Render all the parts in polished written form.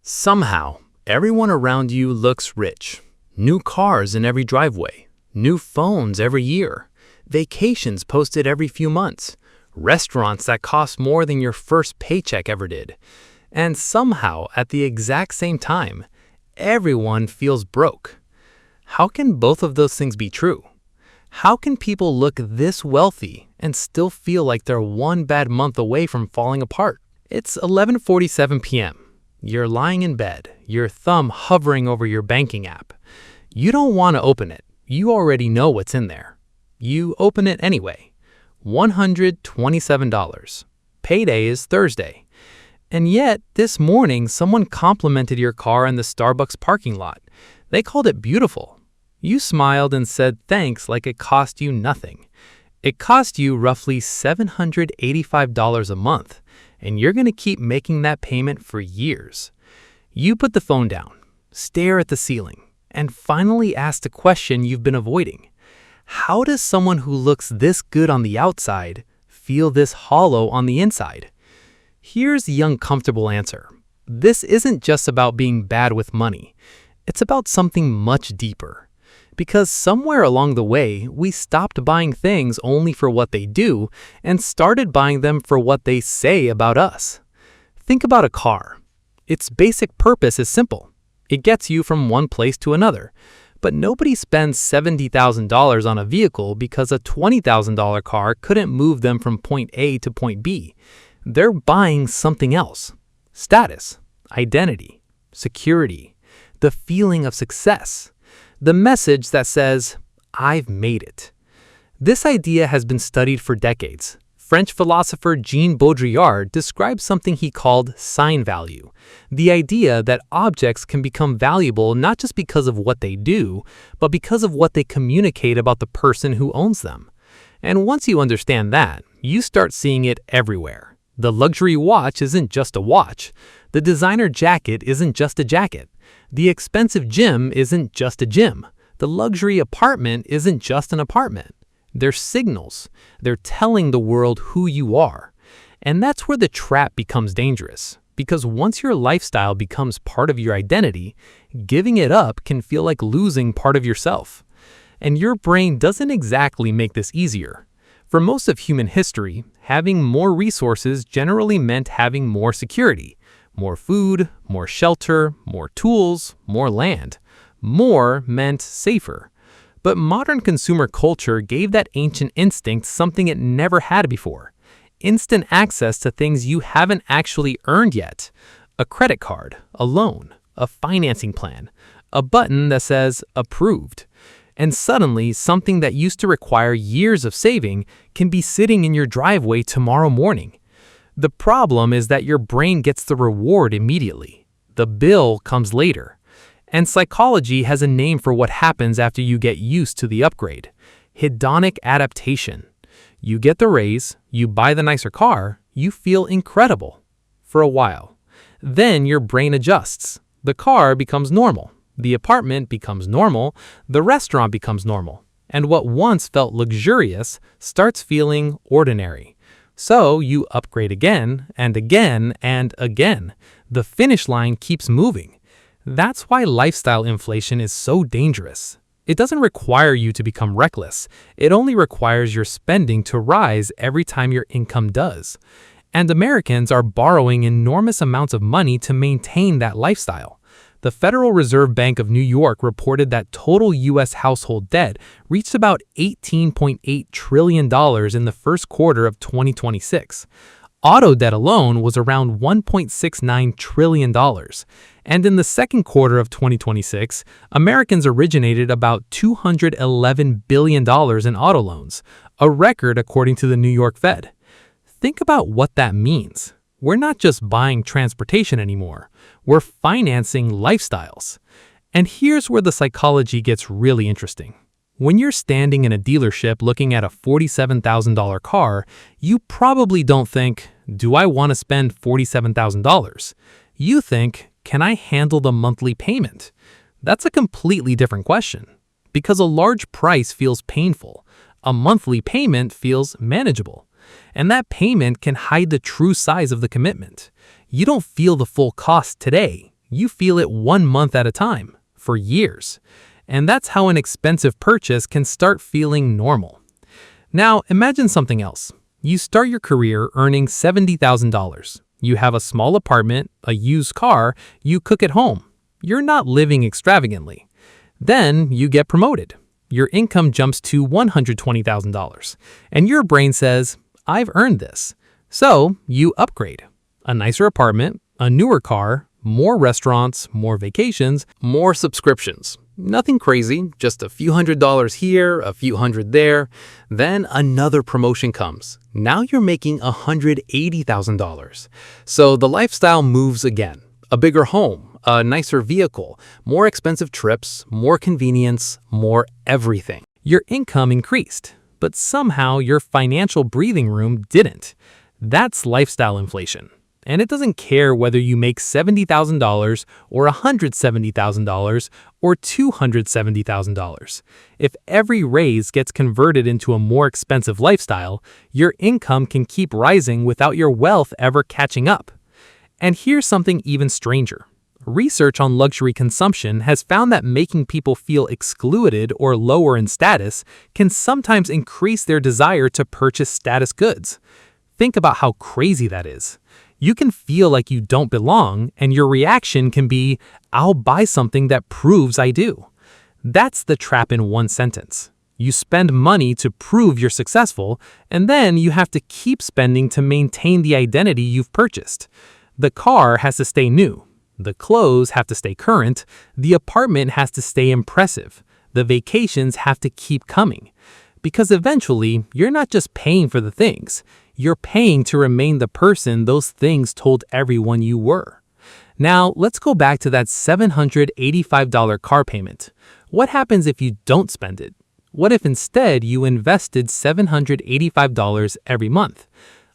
Somehow, everyone around you looks rich. New cars in every driveway, new phones every year, vacations posted every few months, restaurants that cost more than your first paycheck ever did. And somehow, at the exact same time, everyone feels broke. How can both of those things be true? How can people look this wealthy and still feel like they're one bad month away from falling apart? It's 11:47 p.m. You're lying in bed, your thumb hovering over your banking app. You don't want to open it. You already know what's in there. You open it anyway. $127. Payday is Thursday. And yet, this morning, someone complimented your car in the Starbucks parking lot. They called it beautiful. You smiled and said thanks like it cost you nothing. It cost you roughly $785 a month, and you're going to keep making that payment for years. You put the phone down, stare at the ceiling, and finally ask the question you've been avoiding. How does someone who looks this good on the outside feel this hollow on the inside? Here's the uncomfortable answer. This isn't just about being bad with money. It's about something much deeper. Because somewhere along the way, we stopped buying things only for what they do and started buying them for what they say about us. Think about a car. Its basic purpose is simple. It gets you from one place to another. But nobody spends $70,000 on a vehicle because a $20,000 car couldn't move them from point A to point B. They're buying something else. Status, identity, security, the feeling of success. The message that says, I've made it. This idea has been studied for decades. French philosopher Jean Baudrillard described something he called sign value, the idea that objects can become valuable not just because of what they do, but because of what they communicate about the person who owns them. And once you understand that, you start seeing it everywhere. The luxury watch isn't just a watch. The designer jacket isn't just a jacket. The expensive gym isn't just a gym. The luxury apartment isn't just an apartment. They're signals. They're telling the world who you are. And that's where the trap becomes dangerous. Because once your lifestyle becomes part of your identity, giving it up can feel like losing part of yourself. And your brain doesn't exactly make this easier. For most of human history, having more resources generally meant having more security. More food, more shelter, more tools, more land. More meant safer. But modern consumer culture gave that ancient instinct something it never had before. Instant access to things you haven't actually earned yet. A credit card, a loan, a financing plan, a button that says approved. And suddenly, something that used to require years of saving can be sitting in your driveway tomorrow morning. The problem is that your brain gets the reward immediately. The bill comes later. And psychology has a name for what happens after you get used to the upgrade. Hedonic adaptation. You get the raise, you buy the nicer car, you feel incredible. For a while. Then your brain adjusts. The car becomes normal. The apartment becomes normal. The restaurant becomes normal. And what once felt luxurious starts feeling ordinary. So you upgrade again and again and again. The finish line keeps moving. That's why lifestyle inflation is so dangerous. It doesn't require you to become reckless. It only requires your spending to rise every time your income does. And Americans are borrowing enormous amounts of money to maintain that lifestyle. The Federal Reserve Bank of New York reported that total U.S. household debt reached about $18.8 trillion in the first quarter of 2026. Auto debt alone was around $1.69 trillion. And in the second quarter of 2026, Americans originated about $211 billion in auto loans, a record according to the New York Fed. Think about what that means. We're not just buying transportation anymore. We're financing lifestyles. And here's where the psychology gets really interesting. When you're standing in a dealership looking at a $47,000 car, you probably don't think, do I want to spend $47,000? You think, can I handle the monthly payment? That's a completely different question. Because a large price feels painful. A monthly payment feels manageable. And that payment can hide the true size of the commitment. You don't feel the full cost today. You feel it 1 month at a time, for years. And that's how an expensive purchase can start feeling normal. Now, imagine something else. You start your career earning $70,000. You have a small apartment, a used car, you cook at home. You're not living extravagantly. Then you get promoted. Your income jumps to $120,000. And your brain says, I've earned this. So you upgrade. A nicer apartment, a newer car, more restaurants, more vacations, more subscriptions. Nothing crazy, just a few $100s here, a few hundred there. Then another promotion comes. Now you're making $180,000. So the lifestyle moves again. A bigger home, a nicer vehicle, more expensive trips, more convenience, more everything. Your income increased, but somehow your financial breathing room didn't. That's lifestyle inflation. And it doesn't care whether you make $70,000 or $170,000 or $270,000. If every raise gets converted into a more expensive lifestyle, your income can keep rising without your wealth ever catching up. And here's something even stranger. Research on luxury consumption has found that making people feel excluded or lower in status can sometimes increase their desire to purchase status goods. Think about how crazy that is. You can feel like you don't belong, and your reaction can be, I'll buy something that proves I do. That's the trap in one sentence. You spend money to prove you're successful, and then you have to keep spending to maintain the identity you've purchased. The car has to stay new. The clothes have to stay current. The apartment has to stay impressive. The vacations have to keep coming. Because eventually, you're not just paying for the things. You're paying to remain the person those things told everyone you were. Now, let's go back to that $785 car payment. What happens if you don't spend it? What if instead you invested $785 every month?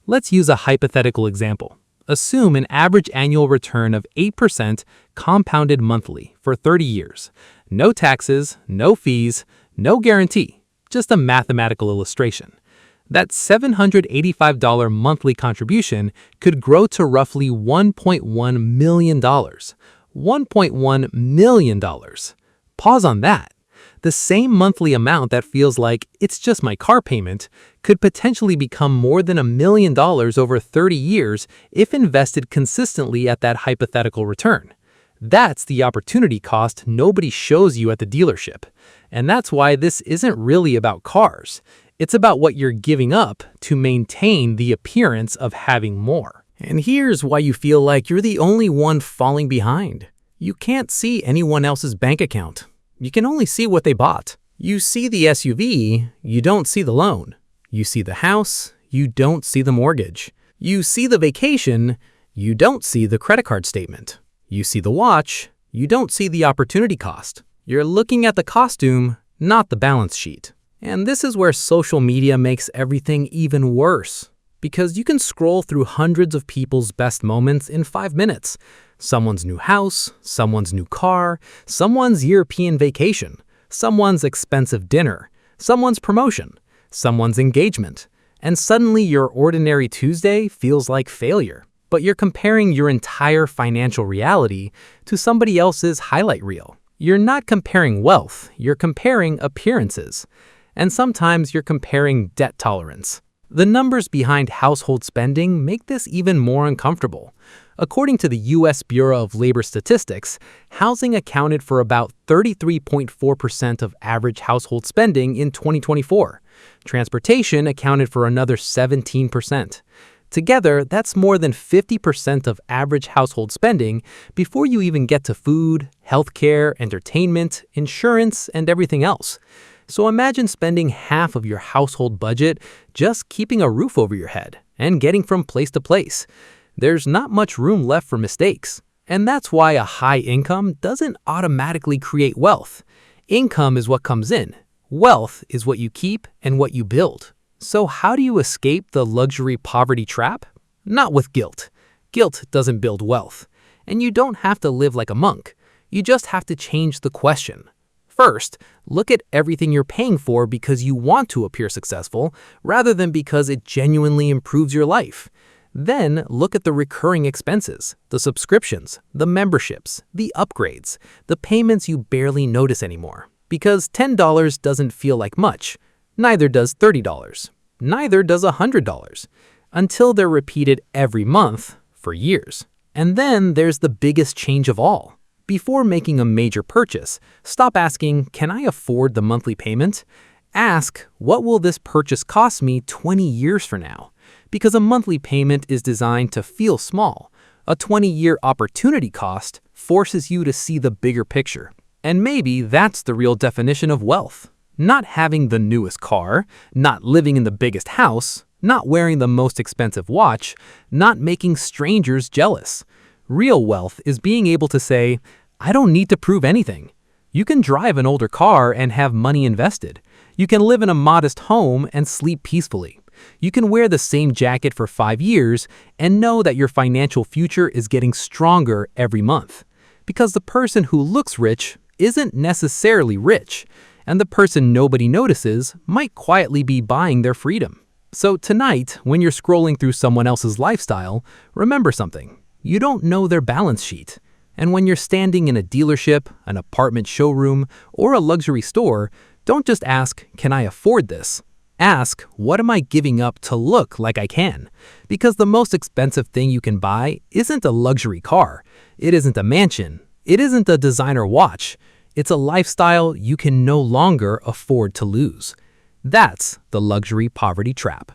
Let's use a hypothetical example. Assume an average annual return of 8% compounded monthly for 30 years. No taxes, no fees, no guarantee, just a mathematical illustration. That $785 monthly contribution could grow to roughly $1.1 million. $1.1 million. Pause on that. The same monthly amount that feels like it's just my car payment could potentially become more than $1 million over 30 years if invested consistently at that hypothetical return. That's the opportunity cost nobody shows you at the dealership. And that's why this isn't really about cars. It's about what you're giving up to maintain the appearance of having more. And here's why you feel like you're the only one falling behind. You can't see anyone else's bank account. You can only see what they bought. You see the SUV, you don't see the loan. You see the house, you don't see the mortgage. You see the vacation, you don't see the credit card statement. You see the watch, you don't see the opportunity cost. You're looking at the costume, not the balance sheet. And this is where social media makes everything even worse. Because you can scroll through hundreds of people's best moments in 5 minutes. Someone's new house, someone's new car, someone's European vacation, someone's expensive dinner, someone's promotion, someone's engagement. And suddenly your ordinary Tuesday feels like failure. But you're comparing your entire financial reality to somebody else's highlight reel. You're not comparing wealth, you're comparing appearances. And sometimes you're comparing debt tolerance. The numbers behind household spending make this even more uncomfortable. According to the U.S. Bureau of Labor Statistics, housing accounted for about 33.4% of average household spending in 2024. Transportation accounted for another 17%. Together, that's more than 50% of average household spending before you even get to food, healthcare, entertainment, insurance, and everything else. So imagine spending half of your household budget just keeping a roof over your head and getting from place to place. There's not much room left for mistakes. And that's why a high income doesn't automatically create wealth. Income is what comes in. Wealth is what you keep and what you build. So how do you escape the luxury poverty trap? Not with guilt. Guilt doesn't build wealth. And you don't have to live like a monk. You just have to change the question. First, look at everything you're paying for because you want to appear successful rather than because it genuinely improves your life. Then look at the recurring expenses, the subscriptions, the memberships, the upgrades, the payments you barely notice anymore. Because $10 doesn't feel like much, neither does $30, neither does $100, until they're repeated every month for years. And then there's the biggest change of all. Before making a major purchase, stop asking, "Can I afford the monthly payment?" Ask, "What will this purchase cost me 20 years from now?" Because a monthly payment is designed to feel small. A 20-year opportunity cost forces you to see the bigger picture. And maybe that's the real definition of wealth. Not having the newest car, not living in the biggest house, not wearing the most expensive watch, not making strangers jealous. Real wealth is being able to say, "I don't need to prove anything." You can drive an older car and have money invested. You can live in a modest home and sleep peacefully. You can wear the same jacket for 5 years and know that your financial future is getting stronger every month. Because the person who looks rich isn't necessarily rich, and the person nobody notices might quietly be buying their freedom. So tonight, when you're scrolling through someone else's lifestyle, remember something. You don't know their balance sheet. And when you're standing in a dealership, an apartment showroom, or a luxury store, don't just ask, "Can I afford this?" Ask, "What am I giving up to look like I can?" Because the most expensive thing you can buy isn't a luxury car. It isn't a mansion. It isn't a designer watch. It's a lifestyle you can no longer afford to lose. That's the luxury poverty trap.